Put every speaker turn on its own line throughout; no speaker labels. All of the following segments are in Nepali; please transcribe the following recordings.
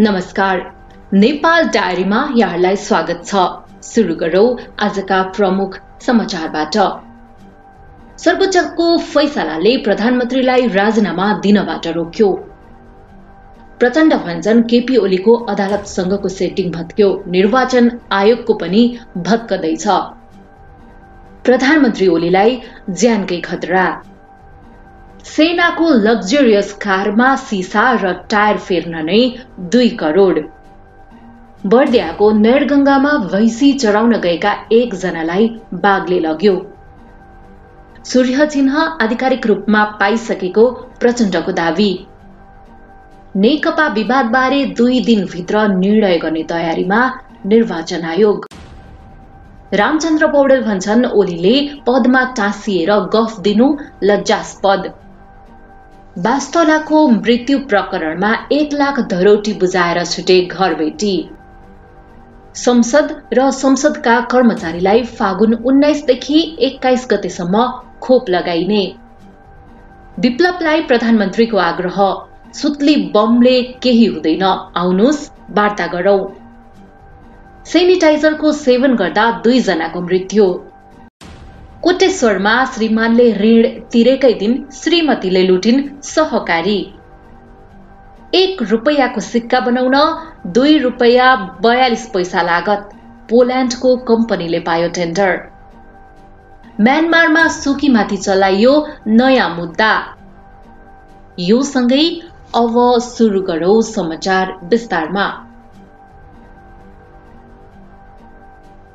नमस्कार, नेपाल डायरीमा यहाँलाई स्वागत छ। सुरु गरौं आजका प्रमुख समाचारबाट। सर्वोच्चको फैसलाले प्रधानमन्त्रीलाई राजीनामा दिनबाट रोक्यो। प्रचण्ड भन्छन् केपी ओलीको अदालतसँगको सेटिङ भत्क्यो, निर्वाचन आयोगको पनि भत्कदैछ। प्रधानमन्त्री ओलीलाई ज्यानकै खतरा। सेनाको लग्जरियस कारमा सिसा र टायर फेर्न नै 2 करोड। बर्दियाको नयरगंगामा भैंसी चराउन गएका 1 जनालाई बाघले लग्यो। सूर्य चिन्ह आधिकारिक रूपमा पाइसकेको प्रचण्डको दावी। नेकपा विवादबारे 2 दिनभित्र निर्णय गर्ने तयारीमा निर्वाचन आयोग। रामचन्द्र पौडेल भन्छन् ओलीले पदमा टाँसिएर गफ दिनु लज्जास्पद। बास्तोलाको मृत्यु प्रकरणमा 1 लाख धरोटी बुझाएर छुटे घरबेटी। संसद र संसदका कर्मचारीलाई फागुन 19 देखि 21 गतेसम्म खोप लगाइने। विप्लवलाई प्रधानमन्त्रीको आग्रह, सुत्ली बमले केही हुँदैन, आउनुस् वार्ता गरौं। सेनिटाइजरको सेवन गर्दा 2 जनाको मृत्यु। कोटेश्वरमा श्रीमानले ऋण तिरेकै दिन श्रीमतीले लुटिन् सहकारी। 1 रुपैयाँको सिक्का बनाउन 2 रुपैयाँ 42 पैसा लागत। पोल्याण्डको कम्पनीले पायो टेन्डर। म्यानमारमा सुकीमाथि चलाइयो नयाँ मुद्दा। यो सँगै अब सुरु गरौं समाचार विस्तारमा।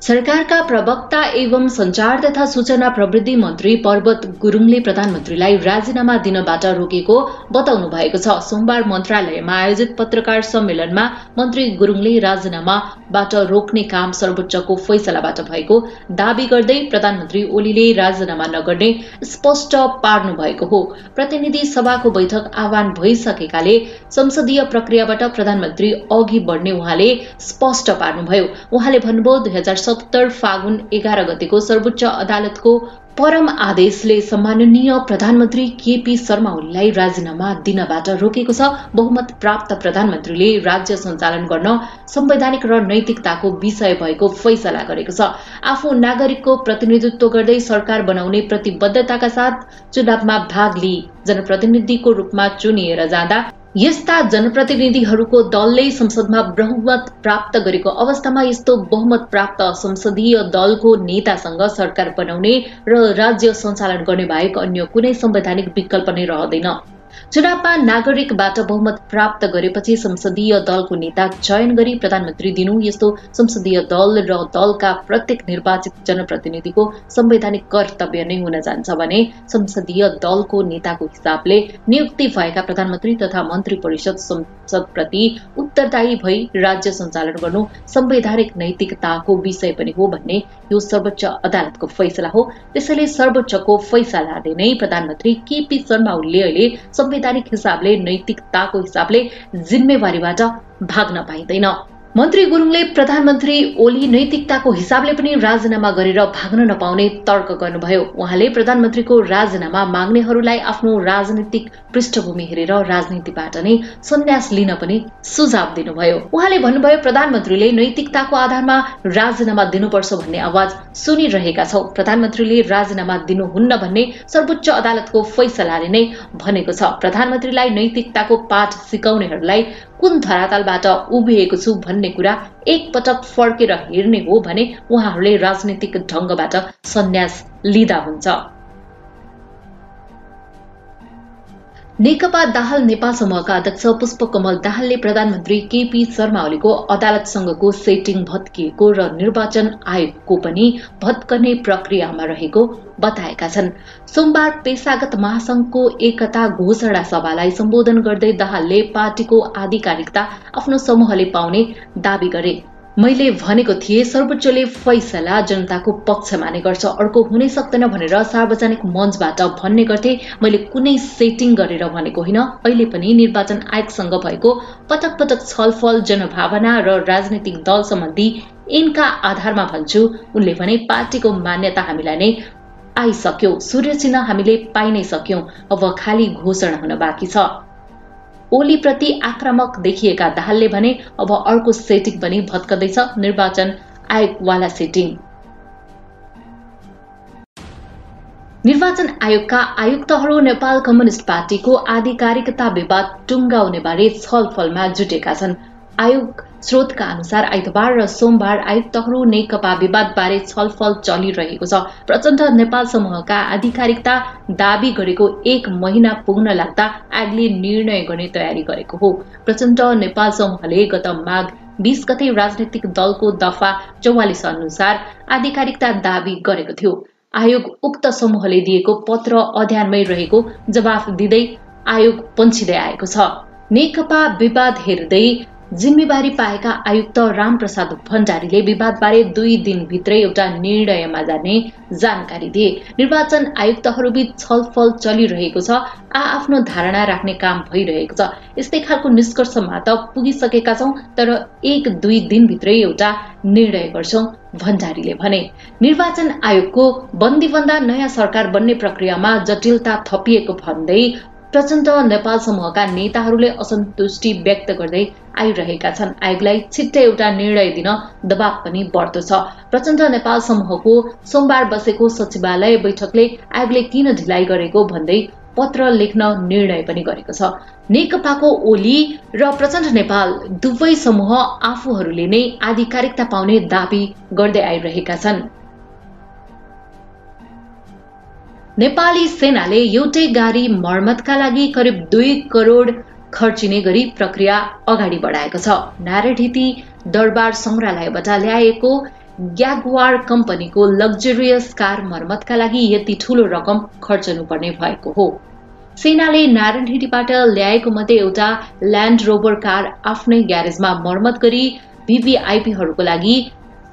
सरकारका प्रवक्ता एवं संचार तथा सूचना प्रविधि मन्त्री पर्वत गुरुङले प्रधानमन्त्रीलाई राजीनामा दिनबाट रोकेको बताउनु भएको छ। सोमबार मन्त्रालयमा आयोजित पत्रकार सम्मेलनमा मन्त्री गुरुङले राजीनामाबाट रोक्ने काम सर्वोच्चको फैसलाबाट भएको दावी गर्दै प्रधानमन्त्री ओलीले राजीनामा नगर्ने स्पष्ट पार्नु भएको हो। प्रतिनिधि सभाको बैठक आह्वान भइसकेकाले संसदीय प्रक्रियाबाट प्रधानमन्त्री अघि बढ्ने उहाँले स्पष्ट पार्नुभयो। उहाँले भन्नुभयो 2070 फागुन 11 गतेको सर्वोच्च अदालतको परम आदेशले सम्माननीय प्रधानमन्त्री केपी शर्मा ओलीलाई राजीनामा दिनबाट रोकेको छ। बहुमत प्राप्त प्रधानमन्त्रीले राज्य सञ्चालन गर्न संवैधानिक र नैतिकताको विषय भएको फैसला गरेको छ। आफू नागरिकको प्रतिनिधित्व गर्दै सरकार बनाउने प्रतिबद्धताका साथ चुनावमा भाग लिई जनप्रतिनिधिको रूपमा चुनिएर जाँदा यस्ता जनप्रतिनिधिहरूको दलले संसदमा बहुमत प्राप्त गरेको अवस्थामा यस्तो बहुमत प्राप्त संसदीय दलको नेतासँग सरकार बनाउने र राज्य सञ्चालन गर्ने बाहेक अन्य कुनै संवैधानिक विकल्प नै रहँदैन। चुनावमा नागरिकबाट बहुमत प्राप्त गरेपछि संसदीय दलको नेता चयन गरी प्रधानमन्त्री दिनु यस्तो संसदीय दल र दलका प्रत्येक निर्वाचित जनप्रतिनिधिको संवैधानिक कर्तव्य नै हुन जान्छ भने संसदीय दलको नेताको हिसाबले नियुक्ति भएका प्रधानमन्त्री तथा मन्त्री परिषद संसदप्रति उत्तरदायी भई राज्य सञ्चालन गर्नु संवैधानिक नैतिकताको विषय पनि हो भन्ने यो सर्वोच्च अदालतको फैसला हो। त्यसैले सर्वोच्चको फैसलाले नै प्रधानमन्त्री केपी शर्मा ओलीले अहिले संवैधानिक हिसाबले नैतिकताको हिसाबले जिम्मेवारीबाट भाग्न पाइँदैन। मन्त्री गुरुङले प्रधानमन्त्री ओली नैतिकताको हिसाबले पनि राजीनामा गरेर भाग्न नपाउने तर्क गर्नुभयो। उहाँले प्रधानमन्त्रीको राजीनामा माग्नेहरूलाई आफ्नो राजनीतिक पृष्ठभूमि हेरेर राजनीतिबाट नै सन्यास लिन पनि सुझाव दिनुभयो। उहाँले भन्नुभयो प्रधानमन्त्रीले नैतिकताको आधारमा राजीनामा दिनुपर्छ भन्ने आवाज सुनिरहेका छौं। प्रधानमन्त्रीले राजीनामा दिनुहुन्न भन्ने सर्वोच्च अदालतको फैसलाले नै भनेको छ। प्रधानमन्त्रीलाई नैतिकताको पाठ सिकाउनेहरूलाई कुन धरातलबाट उभिएको छु भन्ने कुरा एकपटक फर्केर हेर्ने हो भने उहाँहरूले राजनीतिक ढंगबाट सन्यास लिदा हुन्छ। नेकपा दाहाल नेपाल समूहका अध्यक्ष पुष्पकमल दाहालले प्रधानमन्त्री केपी शर्मा ओलीको अदालतसँगको सेटिङ भत्किएको र निर्वाचन आयोगको पनि भत्कने प्रक्रियामा रहेको बताएका छन्। सोमबार पेशागत महासंघको एकता घोषणा सभालाई सम्बोधन गर्दै दाहालले पार्टीको आधिकारिकता आफ्नो समूहले पाउने दावी गरे। मैले भनेको थिएँ सर्वोच्चले फैसला जनताको पक्षमा नै गर्छ, अर्को हुनै सक्दैन भनेर सार्वजनिक मञ्चबाट भन्ने गर्थे। मैले कुनै सेटिङ गरेर भनेको होइन। अहिले पनि निर्वाचन आयोगसँग भएको पटक पटक छलफल जनभावना र राजनीतिक दल सम्बन्धी यिनका आधारमा भन्छु। उनले भने पार्टीको मान्यता हामीलाई नै आइसक्यो, सूर्य चिन्ह हामीले पाइ नै सक्यौं, अब खाली घोषणा हुन बाँकी छ। ओलीप्रति आक्रामक देखिएका दाहालले भने अब अर्को सेटिङ पनि भत्कदैछ, निर्वाचन आयोगवाला सेटिङ। निर्वाचन आयोगका आयुक्तहरू नेपाल कम्युनिस्ट पार्टीको आधिकारिकता विवाद टुङ्गाउने बारे छलफलमा जुटेका छन्। आयोग स्रोतका अनुसार आइतबार र सोमबार आयुक्तहरू नेकपा विवाद बारे छलफल चलिरहेको छ। प्रचण्ड नेपाल समूहका आधिकारिकता दावी गरेको 1 महिना पुग्न लाग्दा आयोगले निर्णय गर्ने तयारी गरेको हो। प्रचण्ड नेपाल समूहले गत माघ 20 गते राजनीतिक दलको दफा 44 अनुसार आधिकारिकता दावी गरेको थियो। आयोग उक्त समूहले दिएको पत्र अध्ययनमै रहेको जवाफ दिँदै आयोग पन्छिँदै आएको छ। नेकपा विवाद हेर्दै जिम्मेवारी पाएका आयुक्त रामप्रसाद भण्डारीले विवादबारे 2 दिनभित्रै एउटा निर्णयमा जाने जानकारी दिए। निर्वाचन आयुक्तहरूबीच छलफल चलिरहेको छ, आफ्नो धारणा राख्ने काम भइरहेको छ। यस्तै खालको निष्कर्षमा त पुगिसकेका छौं, तर 1-2 दिनभित्रै एउटा निर्णय गर्छौं, भण्डारीले भने। निर्वाचन आयोगको बन्दीबन्दा नयाँ सरकार बन्ने प्रक्रियामा जटिलता थपिएको भन्दै प्रचण्ड नेपाल समूहका नेताहरूले असन्तुष्टि व्यक्त गर्दै आइरहेका छन्। आयोगलाई छिट्टै एउटा निर्णय दिन दबाव पनि बढ्दो छ। प्रचण्ड नेपाल समूहको सोमबार बसेको सचिवालय बैठकले आयोगले किन ढिलाइ गरेको भन्दै पत्र लेख्न निर्णय पनि गरेको छ। नेकपाको ओली र प्रचण्ड नेपाल दुवै समूह आफूहरूले नै आधिकारिकता पाउने दावी गर्दै आइरहेका छन्। नेपाली सेनाले एउटै गाडी मर्मतका लागि करिब 2 करोड खर्चिने गरी प्रक्रिया अगाडि बढाएको छ। नारायणहिटी दरबार संग्रहालयबाट ल्याएको ग्यागवार कम्पनीको लग्जरियस कार मर्मतका लागि यति ठूलो रकम खर्चनुपर्ने भएको हो। सेनाले नारायणहिटीबाट ल्याएको मध्ये एउटा ल्यान्ड रोभर कार आफ्नै ग्यारेजमा मर्मत गरी भिभिआइपीहरूको लागि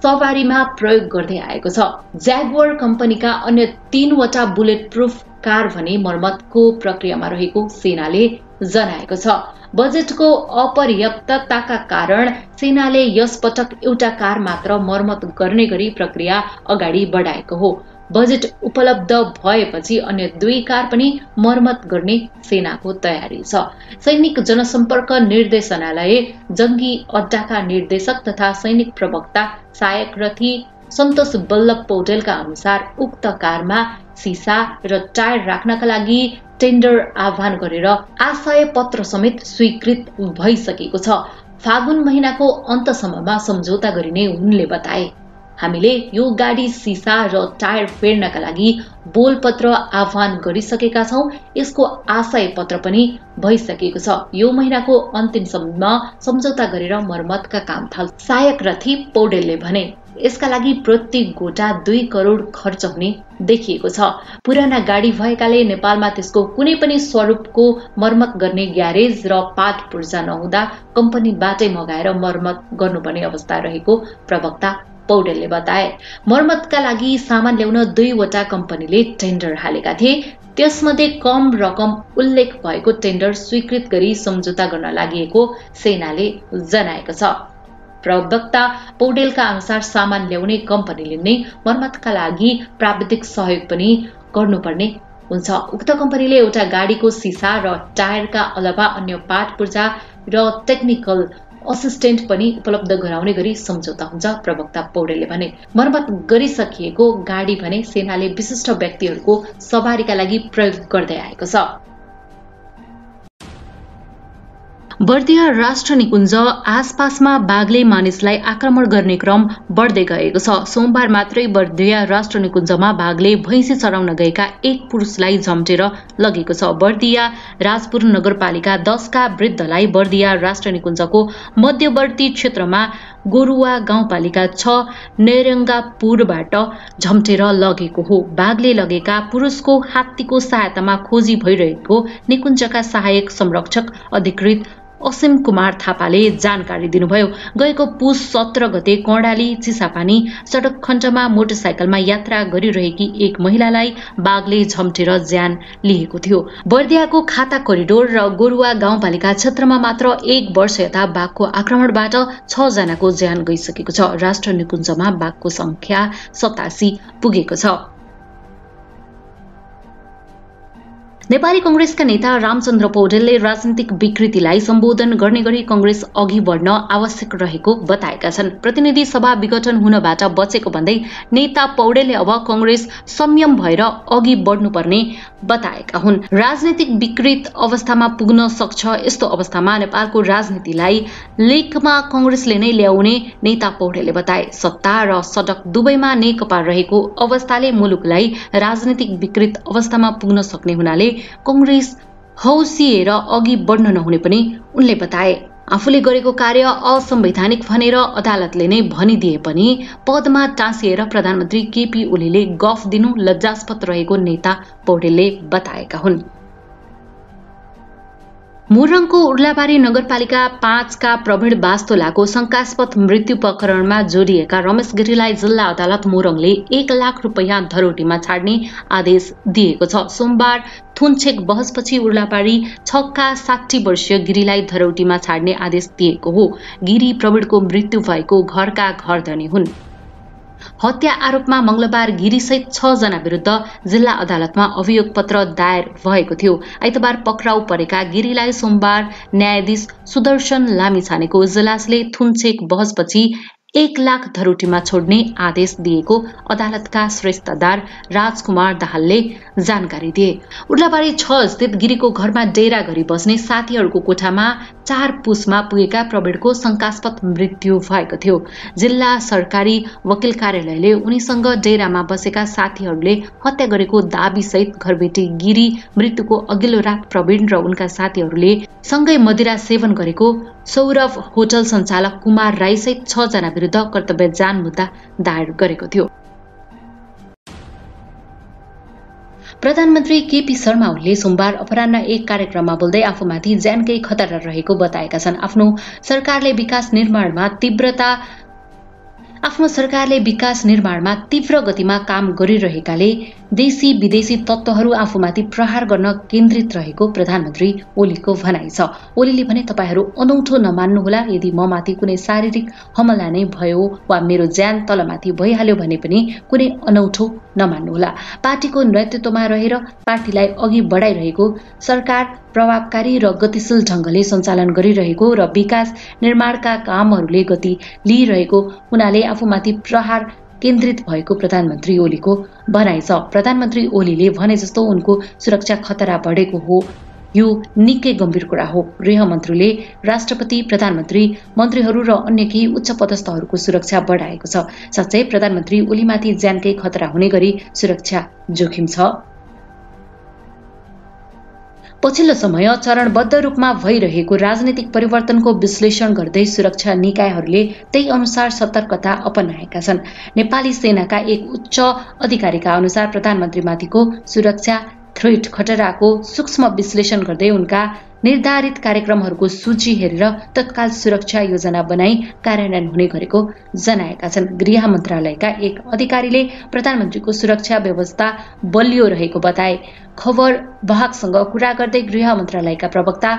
सवारीमा प्रयोग गर्दै आएको छ। ज्यागवार कम्पनीका अन्य 3वटा बुलेट प्रुफ कार भने मर्मतको प्रक्रियामा रहेको सेनाले जनाएको छ। बजेटको अपर्याप्तताका कारण सेनाले यसपटक एउटा कार मात्र मर्मत गर्ने गरी प्रक्रिया अगाडि बढाएको हो। बजेट उपलब्ध भएपछि अन्य 2 कार पनि मर्मत गर्ने सेनाको तयारी छ। सैनिक जनसम्पर्क निर्देशनालय जंगी अड्डाका निर्देशक तथा सैनिक प्रवक्ता सहायक रथी सन्तोष बल्लभ पौडेलका अनुसार उक्त कारमा सिसा र टायर राख्नका लागि टेन्डर आह्वान गरेर आशय पत्र समेत स्वीकृत भइसकेको छ। फागुन महिनाको अन्तसम्ममा सम्झौता गरिने उनले बताए। हामीले यो गाडी सिसा र टायर फेर्नका लागि बोलपत्र आह्वान गरिसकेका छौं। यसको आशय पत्र पनि भइसकेको छ। यो महिनाको अन्तिमसम्म सम्झौता गरेर मर्मतका काम थाल्छ, सहायक रथी पौडेलले भने। यसका लागि प्रति गोटा 2 करोड खर्च हुने देखिएको छ। पुराना गाडी भएकाले नेपालमा त्यसको कुनै पनि स्वरूपको मर्मत गर्ने ग्यारेज र पार्ट पूर्जा नहुँदा कम्पनीबाटै मगाएर मर्मत गर्नुपर्ने अवस्था रहेको प्रवक्ता पौडेलले बताए। मर्मतका लागि सामान ल्याउन 2वटा कम्पनीले टेन्डर हालेका थिए। त्यसमध्ये कम रकम उल्लेख भएको टेन्डर स्वीकृत गरी सम्झौता गर्न लागि सेनाले जनाएको छ। प्रवक्ता पौडेलका अनुसार सामान ल्याउने कम्पनीले नै मर्मतका लागि प्राविधिक सहयोग पनि गर्नुपर्ने हुन्छ। उक्त कम्पनीले एउटा गाडीको सिसा र टायरका अलावा अन्य पार्ट पूर्जा र टेक्निकल असिस्टेन्ट पनि उपलब्ध गराउने गरी सम्झौता हुन्छ, प्रवक्ता पौडेलले भने। मर्मत गरिसकिएको गाडी भने सेनाले विशिष्ट व्यक्तिहरूको सवारीका लागि प्रयोग गर्दै आएको छ। बर्दिया राष्ट्र निकुञ्ज आसपासमा बाघले मानिसलाई आक्रमण गर्ने क्रम बढ्दै गएको छ। सोमबार मात्रै बर्दिया राष्ट्र निकुञ्जमा बाघले भैँसी चराउन गएका 1 पुरुषलाई झम्टेर लगेको छ। बर्दिया राजपुर नगरपालिका 10 का वृद्धलाई बर्दिया राष्ट्र निकुञ्जको मध्यवर्ती क्षेत्रमा गोरुवा गाउँपालिका 6 नेरङ्गापुरबाट झम्टेर लगेको हो। बाघले लगेका पुरुषको हात्तीको सहायतामा खोजी भइरहेको निकुञ्जका सहायक संरक्षक अधिकृत असीम कुमार थापाले जानकारी दिनुभयो। गएको पुस 17 गते कर्णाली चिसापानी सडक खण्डमा मोटरसाइकलमा यात्रा गरिरहेकी एक महिलालाई बाघले झम्टेर ज्यान लिएको थियो। बर्दियाको खाता कोरिडोर र गोरुवा गाउँपालिका क्षेत्रमा मात्र 1 वर्ष यता बाघको आक्रमणबाट 6 जनाको ज्यान गइसकेको छ। राष्ट्र निकुञ्जमा बाघको संख्या 87 पुगेको छ। नेपाली कांग्रेसका नेता रामचन्द्र पौडेलले राजनीतिक विकृतिलाई सम्बोधन गर्ने गरी कांग्रेस अघि बढ्न आवश्यक रहेको बताएका छन्। प्रतिनिधि सभा विघटन हुनबाट बचेको भन्दै नेता पौडेलले अब कांग्रेस संयम भएर अघि बढ्नुपर्ने बताएका हुन्। राजनीतिक विकृत अवस्थामा पुग्न सक्छ, यस्तो अवस्थामा नेपालको राजनीतिलाई लेकमा कांग्रेसले नै ल्याउने नेता पौडेलले बताए। सत्ता र सडक दुवैमा नेकपा रहेको अवस्थाले मुलुकलाई राजनीतिक विकृत अवस्थामा पुग्न सक्ने हुनाले कांग्रेस हौसिएर अघि बढ्न नहुने पनि उनले बताए। आफूले गरेको कार्य असंवैधानिक भनेर अदालतले नै भनिदिए पनि पदमा टाँसिएर प्रधानमन्त्री केपी ओलीले गफ दिनु लज्जास्पद रहेको नेता पौडेलले बताएका हुन्। मोरङको उर्लाबारी नगरपालिका 5 का प्रवीण बास्तोलाको शंकास्पद मृत्यु प्रकरणमा जोडिएका रमेश गिरीलाई जिल्ला अदालत मोरङले 1 लाख रुपैयाँ धरोटीमा छाड्ने आदेश दिएको छ। सोमबार थुनछेक बहसपछि उर्लाबारी 6 का 60 वर्षीय गिरीलाई धरोटीमा छाड्ने आदेश दिएको हो। गिरी प्रवीणको मृत्यु भएको घरका घरधनी हुन्। हत्या आरोपमा मंगलबार गिरीसहित 6 जना विरुद्ध जिल्ला अदालतमा अभियोग पत्र दायर भएको थियो। आइतबार पक्राउ परेका गिरीलाई सोमबार न्यायाधीश सुदर्शन लामिछानेको इजलासले थुनछेक बहसपछि 1 लाख धरोटीमा छोड्ने आदेश दिएको अदालतका श्रेष्ठदार राजकुमार दाहालले जानकारी दिए। उर्लाबारी 6 स्थित गिरीको घरमा डेरा गरी बस्ने साथीहरूको कोठामा 4 पुसमा पुगेका प्रवीणको शंकास्पद मृत्यु भएको थियो। जिल्ला सरकारी वकिल कार्यालयले उनीसँग डेरामा बसेका साथीहरूले हत्या गरेको दाबीसहित घरबेटी गिरी मृत्युको अघिल्लो रात प्रवीण र उनका साथीहरूले सँगै मदिरा सेवन गरेको सौरभ होटल सञ्चालक कुमार राई सहित 6 जना विरुद्ध कर्तव्य जान मुद्दा दायर गरेको थियो। प्रधानमन्त्री केपी शर्मा ओलीले सोमबार अपराह्न एक कार्यक्रममा बोल्दै आफूमाथि ज्यानकै खतरा रहेको बताएका छन्। आफ्नो सरकारले विकास निर्माणमा तीव्र गतिमा काम गरिरहेकाले देशी विदेशी तत्त्वहरू आफूमाथि प्रहार गर्न केन्द्रित रहेको प्रधानमन्त्री ओलीको भनाइ छ। ओलीले भने तपाईहरू अनौठो नमान्नुहोला, यदि ममाथि कुनै शारीरिक हमला नै भयो वा मेरो ज्यान तलमाथि भइहाल्यो भने पनि कुनै अनौठो नमान्नुहोला। पार्टीको नेतृत्वमा रहेर पार्टीलाई अघि बढाइरहेको सरकार प्रभावकारी र गतिशील ढंगले सञ्चालन गरिरहेको र विकास निर्माणका कामहरूले गति लिइरहेको हुनाले आफूमाथि प्रहार केन्द्रित भएको प्रधानमन्त्री ओलीको भनाइ छ। प्रधानमन्त्री ओलीले भने जस्तो उनको सुरक्षा खतरा बढेको हो, यो निकै गम्भीर कुरा हो। गृहमन्त्रीले राष्ट्रपति, प्रधानमन्त्री, मन्त्रीहरू र अन्य केही उच्च पदस्थहरूको सुरक्षा बढाएको छ। साथै प्रधानमन्त्री ओलीमाथि ज्यानकै खतरा हुने गरी सुरक्षा जोखिम छ। पछिल्लो समय चरणबद्ध रूपमा भइरहेको राजनीतिक परिवर्तनको विश्लेषण गर्दै सुरक्षा निकायहरूले त्यही अनुसार सतर्कता अपनाएका छन्। नेपाली सेनाका एक उच्च अधिकारीका अनुसार प्रधानमन्त्रीमाथिको सुरक्षा थ्रेट खतराको सूक्ष्म विश्लेषण गर्दै उनका निर्धारित कार्यक्रमहरूको सूची हेरेर तत्काल सुरक्षा योजना बनाई कार्यान्वयन हुने गरेको जनाएका छन्। गृह मन्त्रालयका एक अधिकारीले प्रधानमन्त्रीको सुरक्षा व्यवस्था बलियो रहेको बताए। खबर वाहकसँग कुरा गर्दै गृह मन्त्रालयका प्रवक्ता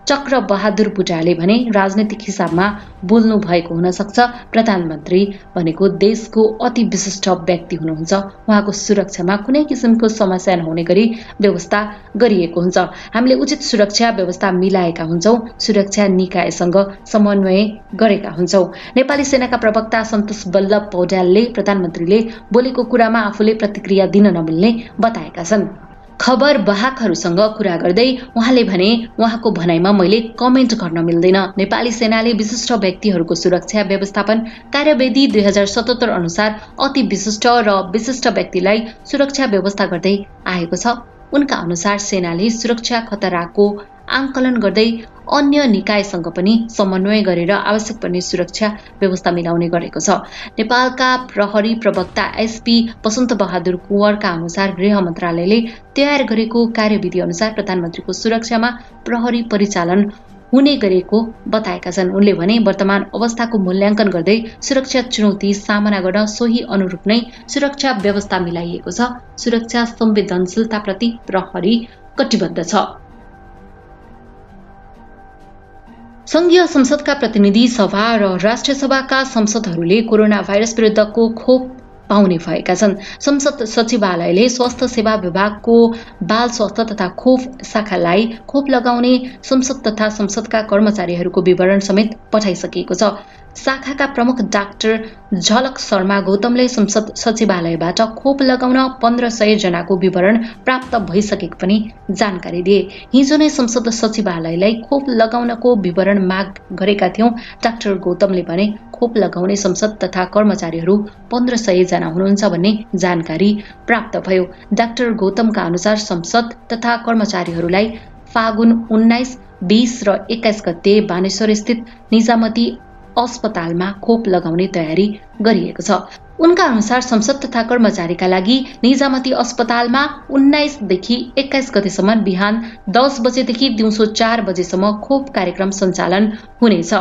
चक्र बहादुर बुटाले भने राजनीतिक हिसाबमा बोल्नु भएको हुन सक्छ। प्रधानमन्त्री भनेको देशको अति विशिष्ट व्यक्ति हुनुहुन्छ, उहाँको सुरक्षामा कुनै किसिमको समस्या नहुने गरी व्यवस्था गरिएको हुन्छ। हामीले उचित सुरक्षा व्यवस्था मिलाएका हुन्छौं, सुरक्षा निकायसँग समन्वय गरेका हुन्छौं। नेपाली सेनाका प्रवक्ता सन्तोष बल्लभ पौड्यालले प्रधानमन्त्रीले बोलेको कुरामा आफूले प्रतिक्रिया दिन नमिल्ने बताएका छन्। खबर वाहकहरूसँग कुरा गर्दै उहाँले भने उहाँको भनाइमा मैले कमेन्ट गर्न मिल्दैन। नेपाली सेनाले विशिष्ट व्यक्तिहरूको सुरक्षा व्यवस्थापन कार्यविधि 2077 अनुसार अति विशिष्ट र विशिष्ट व्यक्तिलाई सुरक्षा व्यवस्था गर्दै आएको छ। उनका अनुसार सेनाले सुरक्षा खतराको आंकलन गर्दै अन्य निकायसँग पनि समन्वय गरेर आवश्यक पर्ने सुरक्षा व्यवस्था मिलाउने गरेको छ। नेपालका प्रहरी प्रवक्ता एसपी वसन्त बहादुर कुँवरका अनुसार गृह मन्त्रालयले तयार गरेको कार्यविधि अनुसार प्रधानमन्त्रीको सुरक्षामा प्रहरी परिचालन हुने गरेको बताएका छन्। उनले भने वर्तमान अवस्थाको मूल्याङ्कन गर्दै सुरक्षा चुनौती सामना गर्न सोही अनुरूप नै सुरक्षा व्यवस्था मिलाइएको छ। सुरक्षा संवेदनशीलताप्रति प्रहरी कटिबद्ध छ। संघीय संसदका प्रतिनिधि सभा र राष्ट्रिय सभाका संसदहरूले कोरोना भाइरस विरुद्धको खोप पाउने भएका छन्। संसद सचिवालयले स्वास्थ्य सेवा विभागको बाल स्वास्थ्य तथा खोप शाखालाई खोप लगाउने संसद तथा संसदका कर्मचारीहरूको विवरण समेत पठाइसकेको छ। शाखाका प्रमुख डाक्टर झलक शर्मा गौतमले संसद सचिवालयबाट खोप लगाउन 1500 जनाको विवरण प्राप्त भइसकेको पनि जानकारी दिए। हिजो नै संसद सचिवालयलाई खोप लगाउनको विवरण माग गरेका थियौं। डाक्टर गौतमले भने खोप लगाउने संसद तथा कर्मचारीहरू 1500 जना हुनुहुन्छ भन्ने जानकारी प्राप्त भयो। डाक्टर गौतमका अनुसार संसद तथा कर्मचारीहरूलाई फागुन 19, 20 र 21 गते बानेश्वर स्थित निजामती अस्पतालमा खोप लगाउने तयारी गरिएको छ। उनका अनुसार संसद तथा कर्मचारीका लागि निजामती अस्पतालमा 19 देखि 21 गतेसम्म बिहान 10 बजेदेखि दिउँसो 4 बजेसम्म खोप कार्यक्रम सञ्चालन हुनेछ।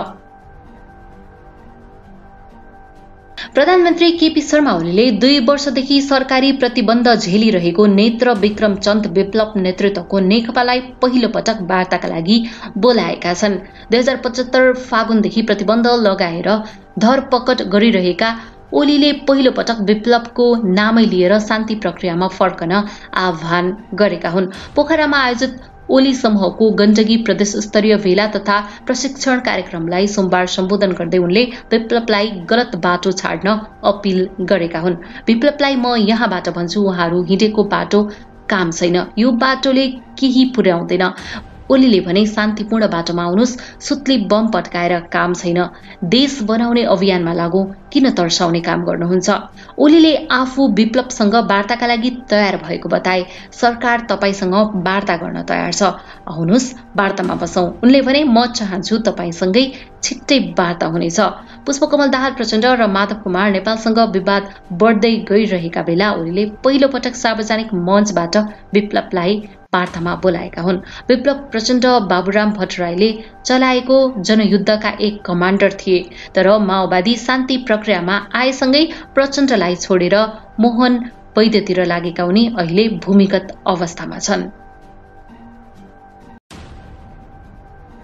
प्रधानमन्त्री केपी शर्मा ओलीले 2 वर्षदेखि सरकारी प्रतिबन्ध झेलिरहेको नेत्र विक्रम चन्द विप्लव नेतृत्वको नेकपालाई पहिलो पटक वार्ताका लागि बोलाएका छन्। 2075 फागुनदेखि प्रतिबन्ध लगाएर धरपकड गरिरहेका ओलीले पहिलो पटक विप्लवको नामै लिएर शान्ति प्रक्रियामा फर्कन आह्वान गरेका हुन्। पोखरामा आयोजित ओली समूहको गण्डकी प्रदेश स्तरीय भेला तथा प्रशिक्षण कार्यक्रमलाई सोमबार सम्बोधन गर्दै उनले विप्लवलाई गलत बाटो छाड्न अपील गरेका हुन्। विप्लवलाई म यहाँबाट भन्छु, उहाँहरू हिँडेको बाटो काम छैन, यो बाटोले केही पुर्याउँदैन। ओलीले भने शान्तिपूर्ण बाटोमा आउनुस्, सुत्ली बम पट्काएर काम छैन, देश बनाउने अभियानमा लागौं, किन तर्साउने काम गर्नुहुन्छ। ओलीले आफू विप्लवसँग वार्ताका लागि तयार भएको बताए। सरकार तपाईसँग वार्ता गर्न तयार छ, आउनुस् वार्तामा बसौं। उनले भने म चाहन्छु तपाईसँगै छिट्टै वार्ता हुनेछ। पुष्पकमल दाहाल प्रचण्ड र माधव कुमार नेपालसँग विवाद बढ्दै गइरहेका बेला ओलीले पहिलो पटक सार्वजनिक मञ्चबाट विप्लवलाई वार्तामा बोलाएका हुन्। विप्लव प्रचण्ड बाबुराम भट्टराईले चलाएको जनयुद्धका एक कमान्डर थिए, तर माओवादी शान्ति प्रक्रियामा आएसँगै प्रचण्डलाई छोडेर मोहन वैद्यतिर लागेका उनी अहिले भूमिगत अवस्थामा छन्।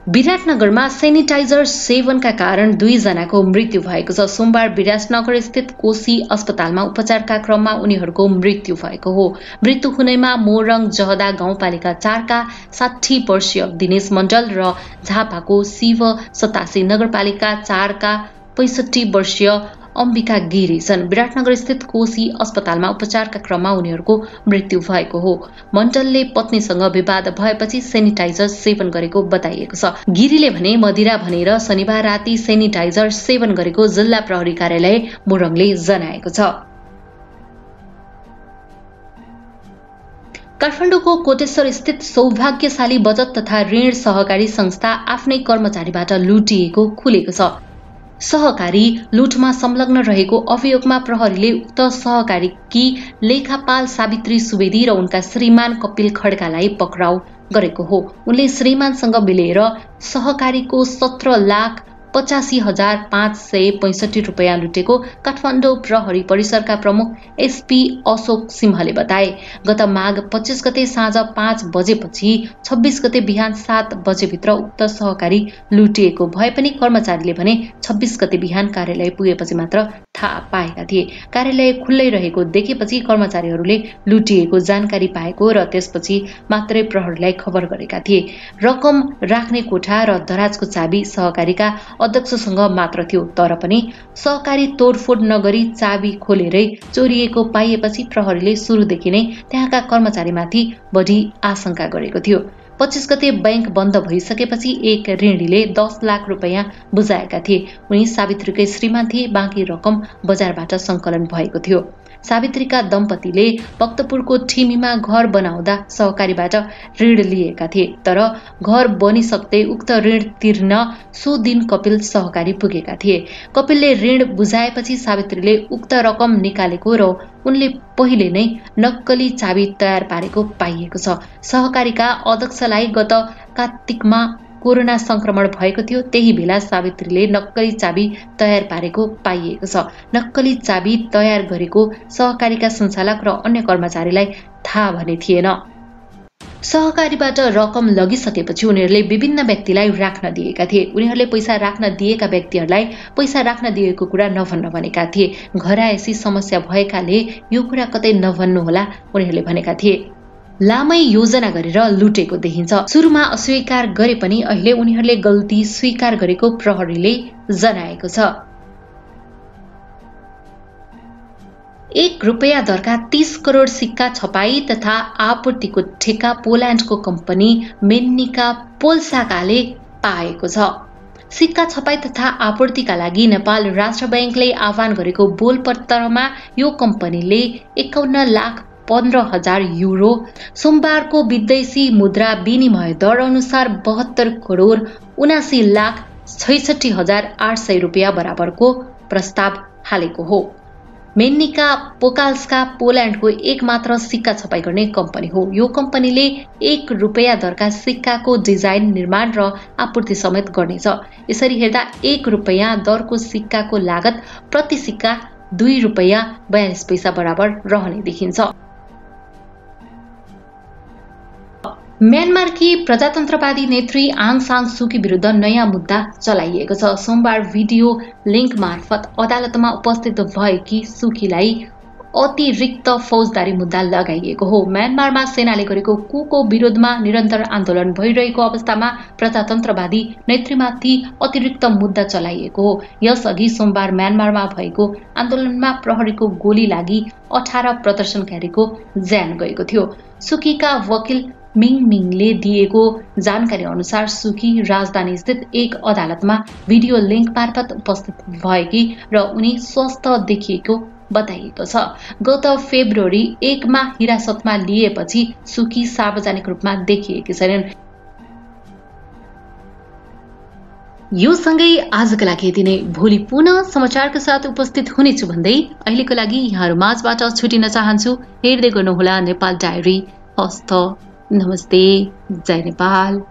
विराटनगरमा सेनिटाइजर सेवनका कारण 2 जनाको मृत्यु भएको छ। सोमबार विराटनगर स्थित कोशी अस्पतालमा उपचारका क्रममा उनीहरूको मृत्यु भएको हो। मृत्यु हुनेमा मोरङ जहदा गाउँपालिका 4 का 60 वर्षीय दिनेश मण्डल र झापाको शिव 87 नगरपालिका 4 का 65 वर्षीय अम्बिका गिरी छन्। विराटनगर स्थित कोशी अस्पतालमा उपचारका क्रममा उनीहरूको मृत्यु भएको हो। मण्डलले पत्नीसँग विवाद भएपछि सेनिटाइजर सेवन गरेको बताइएको छ। गिरीले भने मदिरा भनेर शनिबार राति सेनिटाइजर सेवन गरेको जिल्ला प्रहरी कार्यालय मोरङले जनाएको छ। काठमाडौँको कोटेश्वर स्थित सौभाग्यशाली बचत तथा ऋण सहकारी संस्था आफ्नै कर्मचारीबाट लुटिएको खुलेको छ। सहकारी लुटमा संलग्न रहेको अभियोगमा प्रहरीले उक्त सहकारीकी लेखापाल सावित्री सुवेदी र उनका श्रीमान कपिल खड्कालाई पक्राउ गरेको हो। उनले श्रीमानसँग मिलेर सहकारीको 17,85,565 रुपियाँ लुटेको काठमाडौँ प्रहरी परिसरका प्रमुख एसपी अशोक सिंहले बताए। गत माघ 25 गते साँझ 5 बजेपछि 26 गते बिहान 7 बजेभित्र उक्त सहकारी लुटिएको भए पनि कर्मचारीले भने 26 गते बिहान कार्यालय पुगेपछि मात्र थाहा पाएका थिए। कार्यालय खुल्लै रहेको देखेपछि कर्मचारीहरूले लुटिएको जानकारी पाएको र त्यसपछि मात्रै प्रहरीलाई खबर गरेका थिए। रकम राख्ने कोठा र दराजको चाबी सहकारीका अध्यक्षसँग मात्र थियो, तर पनि सहकारी तोडफोड नगरी चाबी खोलेरै चोरिएको पाइएपछि प्रहरीले सुरुदेखि नै त्यहाँका कर्मचारीमाथि बढी आशंका गरेको थियो। 25 गते बैंक बन्द भइसकेपछि एक ऋणीले 10 लाख रुपियाँ बुझाएका थिए। उनी सावित्रीकै श्रीमान थिए। बाँकी रकम बजारबाट संकलन भएको थियो। सावित्रीका दम्पतिले भक्तपुरको ठिमीमा घर बनाउँदा सहकारीबाट ऋण लिएका थिए, तर घर बनिसक्दै उक्त ऋण तिर्न सो दिन कपिल सहकारी पुगेका थिए। कपिलले ऋण बुझाएपछि सावित्रीले उक्त रकम निकालेको र उनले पहिले नै नक्कली चाबी तयार पारेको पाइएको छ। सहकारीका अध्यक्षलाई गत कार्तिकमा कोरोना संक्रमण भएको थियो। त्यही बेला सावित्रीले नक्कली चाबी तयार पारेको पाइएको छ। नक्कली चाबी तयार गरेको सहकारीका सञ्चालक र अन्य कर्मचारीलाई थाहा भने थिएन। सहकारीबाट रकम लगिसकेपछि उनीहरूले विभिन्न व्यक्तिलाई राख्न दिएका थिए। उनीहरूले पैसा राख्न दिएका व्यक्तिहरूलाई पैसा राख्न दिएको कुरा नभन्न भनेका थिए। घर आएपछि समस्या भएकाले यो कुरा कतै नभन्नुहोला उनीहरूले भनेका थिए। लामै योजना गरेर लुटेको देखिन्छ। सुरुमा अस्वीकार गरे पनि अहिले उनीहरूले गल्ती स्वीकार गरेको प्रहरीले जनाएको छ। 1 रुपैयाँ दरका 30 करोड सिक्का छपाई तथा आपूर्तिको ठेक्का पोल्यान्डको कम्पनी मेन्निका पोल्साकाले पाएको छ। सिक्का छपाई तथा आपूर्तिका लागि नेपाल राष्ट्र बैंकले आह्वान गरेको बोलपत्रमा यो कम्पनीले 51,15,000 युरो सोमबारको विदेशी मुद्रा विनिमय दर अनुसार 72 करोड 79,66,800 रुपियाँ बराबरको प्रस्ताव हालेको हो। मेन्निका पोकाल्स्का पोल्यान्डको एकमात्र सिक्का छपाई गर्ने कम्पनी हो। यो कम्पनीले 1 रुपैयाँ दरका सिक्काको डिजाइन, निर्माण र आपूर्ति समेत गर्नेछ। यसरी हेर्दा 1 रुपैयाँ दरको सिक्काको लागत प्रति सिक्का 2 रुपैयाँ 42 पैसा बराबर रहने देखिन्छ। म्यानमारकी प्रजातन्त्रवादी नेत्री आङ सान सुकी विरुद्ध नयाँ मुद्दा चलाइएको छ। सोमबार भिडियो लिङ्क मार्फत अदालतमा उपस्थित भएकी सुकीलाई अतिरिक्त फौजदारी मुद्दा लगाइएको हो। म्यानमारमा सेनाले गरेको कुको विरोधमा निरन्तर आन्दोलन भइरहेको अवस्थामा प्रजातन्त्रवादी नेत्रीमाथि अतिरिक्त मुद्दा चलाइएको हो। यसअघि सोमबार म्यानमारमा भएको आन्दोलनमा प्रहरीको गोली लागि 18 प्रदर्शनकारीको ज्यान गएको थियो। सुकीका वकिल मिङमिङले दिएको जानकारी अनुसार सुकी राजधानी स्थित एक अदालतमा भिडियो लिङ्क मार्फत उपस्थित भएकी र उनी स्वस्थ देखिएको बताइएको छ। गत फेब्रुअरी 1 मा हिरासतमा लिएपछि सुकी सार्वजनिक रूपमा देखिएकी छैनन्। यो सँगै आजका लागि यति नै। भोलि पुनः समाचारका साथ उपस्थित हुनेछु भन्दै अहिलेको लागि यहाँहरू माझबाट छुटिन चाहन्छु। हेर्दै गर्नुहोला नेपाल डायरी। हस्त नमस्ते, जय नेपाल।